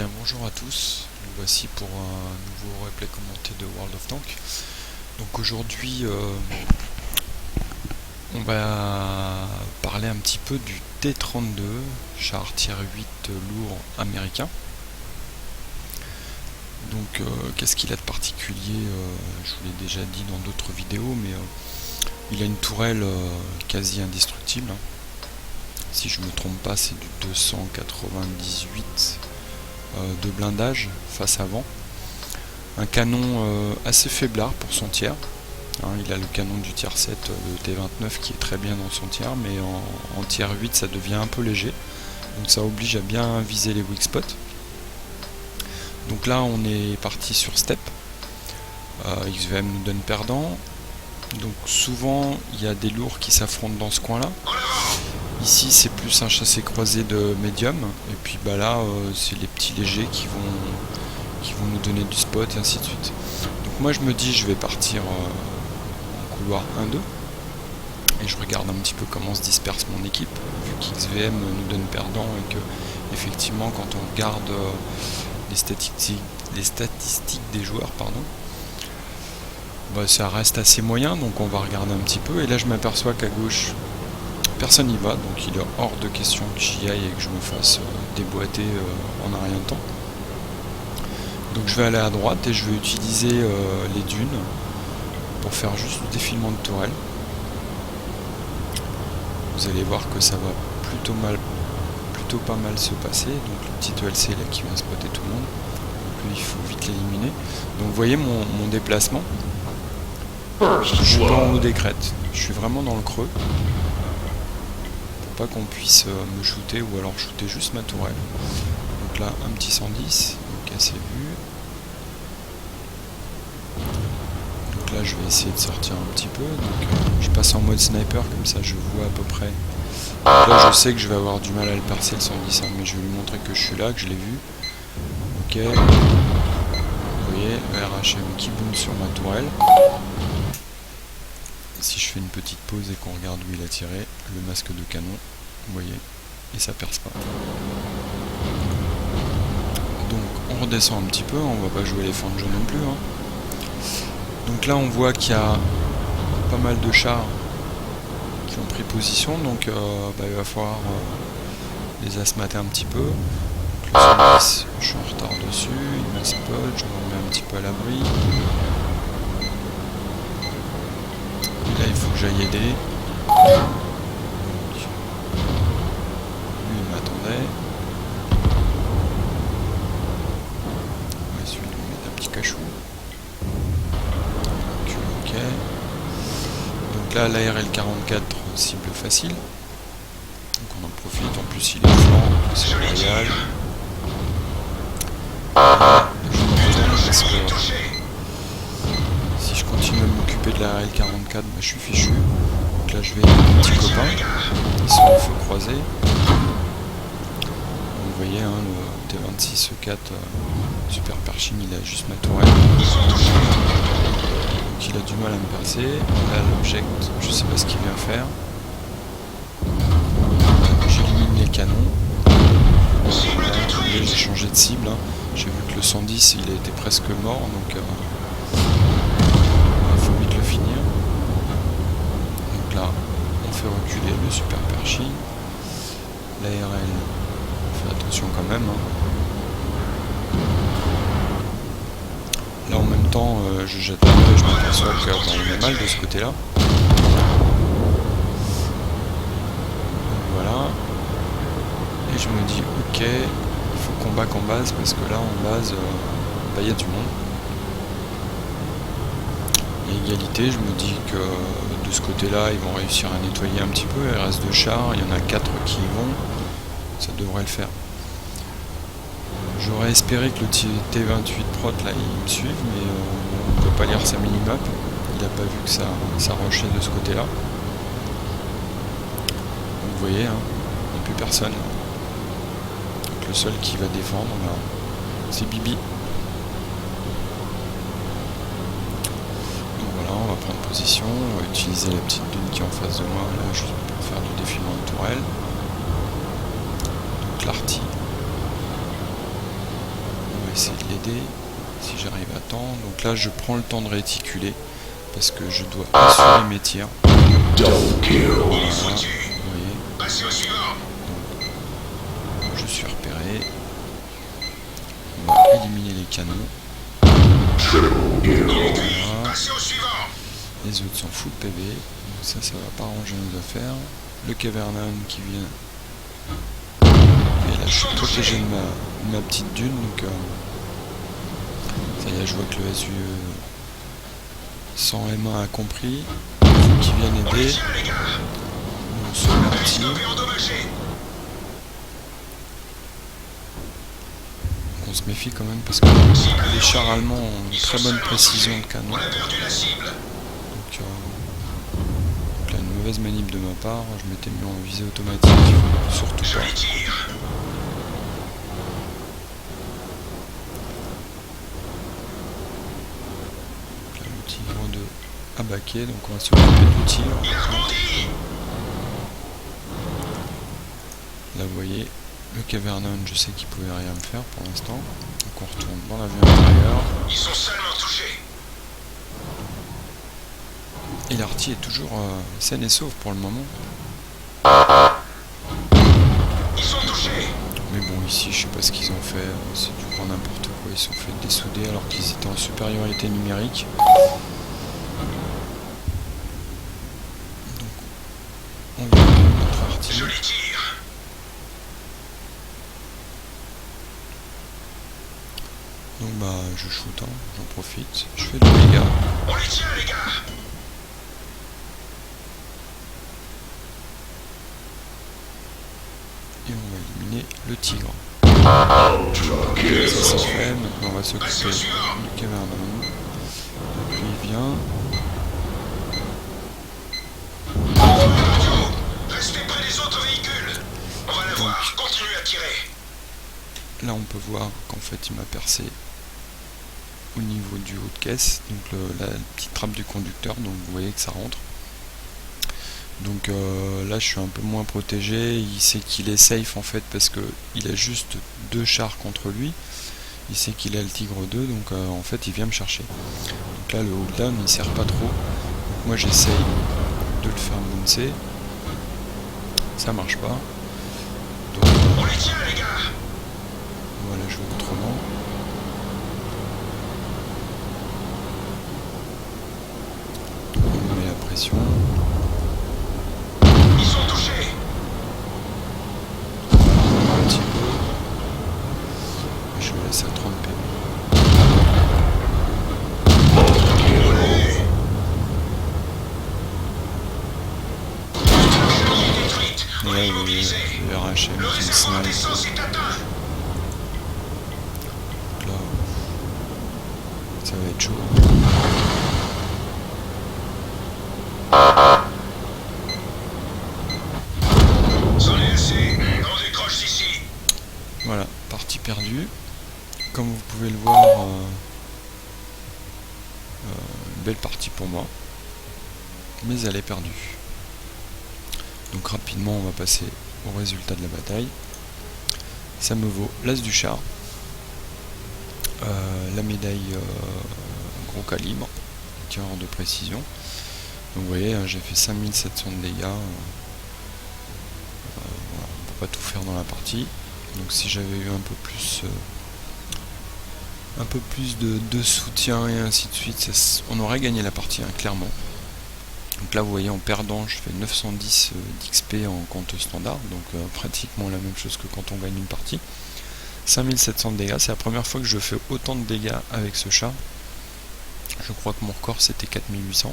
Bien, bonjour à tous, nous voici pour un nouveau replay commenté de World of Tanks. Donc aujourd'hui on va parler un petit peu du T-32, char tier 8 lourd américain. Donc qu'est-ce qu'il a de particulier, je vous l'ai déjà dit dans d'autres vidéos, mais il a une tourelle quasi indestructible. Si je me trompe pas, c'est du 298 de blindage face avant. Un canon assez faiblard pour son tiers. Il a le canon du tiers 7, le T29 qui est très bien dans son tiers, mais en tiers 8 ça devient un peu léger. Donc ça oblige à bien viser les weak spots. Donc là on est parti sur Steppe. XVM nous donne perdant. Donc souvent il y a des lourds qui s'affrontent dans ce coin là. Ici c'est plus un chassé croisé de médium, et puis bah là c'est les petits légers qui vont nous donner du spot et ainsi de suite. Donc moi je me dis je vais partir en couloir 1-2 et je regarde un petit peu comment se disperse mon équipe, vu qu'XVM nous donne perdant et que effectivement quand on regarde les statistiques des joueurs, bah, ça reste assez moyen, donc on va regarder un petit peu, et là je m'aperçois qu'à gauche personne n'y va, donc il est hors de question que j'y aille et que je me fasse déboîter en un rien de temps. Donc je vais aller à droite et je vais utiliser les dunes pour faire juste le défilement de tourelle. Vous allez voir que ça va plutôt pas mal se passer. Donc le petit ELC là qui vient spotter tout le monde, donc lui il faut vite l'éliminer. Donc vous voyez mon déplacement, je suis pas en haut des crêtes, je suis vraiment dans le creux, pas qu'on puisse me shooter, ou alors shooter juste ma tourelle. Donc là un petit 110, donc assez vu. Donc là je vais essayer de sortir un petit peu, donc je passe en mode sniper, comme ça je vois à peu près. Donc là je sais que je vais avoir du mal à le percer le 110, mais je vais lui montrer que je suis là, que je l'ai vu. Ok, vous voyez le RHM qui boom sur ma tourelle. Si je fais une petite pause et qu'on regarde où il a tiré, le masque de canon, vous voyez, et ça perce pas. Donc on redescend un petit peu, on va pas jouer les fangio non plus. Donc là on voit qu'il y a pas mal de chars qui ont pris position, donc il va falloir les asmater un petit peu. Donc, le 110, je suis en retard dessus, il me spot, je me remets un petit peu à l'abri. Là il faut que j'aille aider. Donc, lui il m'attendait. On va essayer de lui mettre un petit cachou. Ok. Donc là l'ARL 44 cible facile. Donc on en profite, en plus il est flanc, c'est royal. Je me retourne parce que si je continue à m'occuper de la RL44, bah, je suis fichu. Donc là je vais aider mon petit copain, ils sont en feu croisé. Vous voyez le T26 E4 Super Pershing, il a juste ma tourelle. Donc il a du mal à me percer. Là l'object, je sais pas ce qu'il vient faire. J'élimine les canons. Voilà, j'ai changé de cible. J'ai vu que le 110 il a été presque mort, donc il faut vite le finir. Donc là, on fait reculer le Super Pershing. L'ARL, on fait attention quand même. Là en même temps, je jette un œil, je m'aperçois qu'on est mal de ce côté-là. Voilà. Et je me dis, ok, il faut qu'on back en base, parce que là en base, il y a du monde. Il y a égalité, je me dis que de ce côté-là, ils vont réussir à nettoyer un petit peu. Il reste 2 chars, il y en a 4 qui y vont. Ça devrait le faire. J'aurais espéré que le T28 prot là il me suive, mais on ne peut pas lire sa minimap. Il n'a pas vu que ça rushait de ce côté-là. Donc vous voyez, il n'y a plus personne. Donc le seul qui va défendre, c'est Bibi. Donc voilà, on va prendre position, on va utiliser la petite dune qui est en face de moi là, juste pour faire du défilement de tourelle. Donc l'arty. essayer de l'aider si j'arrive à temps. Donc là je prends le temps de réticuler parce que je dois assurer mes tirs. Voilà, vous voyez. Donc, je suis repéré. On va éliminer les canons. Voilà. Les autres s'en foutent PV. Donc ça va pas arranger nos affaires. Le Cavernan qui vient. Et là je suis protégé de ma petite dune. Donc ça y est, je vois que le SU sans M1 a compris. Qui viennent aider. On se partit. On se méfie quand même parce que les chars allemands ont une très bonne précision de canon. Donc là, une mauvaise manip de ma part. Je m'étais mis en visée automatique. Surtout pas. À baquer, donc on va s'occuper du tir. Là vous voyez, le Cavernan, je sais qu'il pouvait rien me faire pour l'instant. Donc on retourne dans l'avion intérieur. Ils sont seulement touchés. Et l'arty est toujours saine et sauve pour le moment. Ils sont touchés. Mais bon, ici je sais pas ce qu'ils ont fait, c'est du grand n'importe quoi. Ils se sont fait dessouder alors qu'ils étaient en supériorité numérique. On va notre artillerie. Joli tir. Donc bah je shoot, hein, j'en profite, je fais des dégâts. On les tient les gars. Et on va éliminer le tigre. Ça c'est fait, maintenant on va s'occuper du Cavernan. Donc lui il vient. Là on peut voir qu'en fait il m'a percé au niveau du haut de caisse, donc la petite trappe du conducteur, donc vous voyez que ça rentre. Donc là je suis un peu moins protégé, il sait qu'il est safe en fait parce que il a juste 2 chars contre lui, il sait qu'il a le Tigre 2, donc en fait il vient me chercher. Donc là le hold down il sert pas trop, donc moi j'essaye de le faire bouncer, ça marche pas. Donc, on les tient les gars. Voilà, je vais autrement. On met la pression. Ils sont touchés. Un petit peu. Je vais laisser à 30 PV. Ouais, le RHM qui me snipe. Là, ça va être chaud. Voilà, partie perdue. Comme vous pouvez le voir, belle partie pour moi. Mais elle est perdue. Donc rapidement, on va passer au résultat de la bataille. Ça me vaut l'as du char, la médaille gros calibre, tireur de précision. Donc vous voyez, j'ai fait 5700 de dégâts. Voilà, on peut pas tout faire dans la partie. Donc si j'avais eu un peu plus de soutien et ainsi de suite, on aurait gagné la partie, hein, clairement. Donc là vous voyez, en perdant je fais 910 d'XP en compte standard, donc pratiquement la même chose que quand on gagne une partie. 5700 de dégâts, c'est la première fois que je fais autant de dégâts avec ce chat. Je crois que mon record c'était 4800.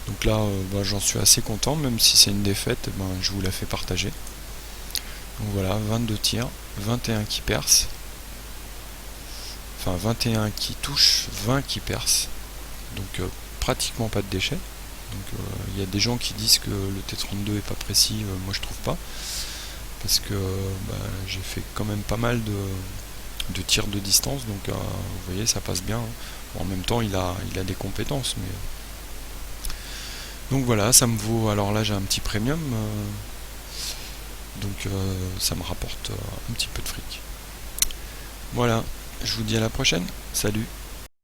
Donc là j'en suis assez content, même si c'est une défaite, je vous la fais partager. Donc voilà, 22 tirs, 21 qui percent, enfin 21 qui touchent, 20 qui percent, donc pratiquement pas de déchets. Donc il y a des gens qui disent que le T32 est pas précis, moi je trouve pas, parce que j'ai fait quand même pas mal de tirs de distance, donc vous voyez ça passe bien. Bon, en même temps il a des compétences, mais donc voilà, ça me vaut, alors là j'ai un petit premium, donc ça me rapporte un petit peu de fric. Voilà, Je vous dis à la prochaine. Salut.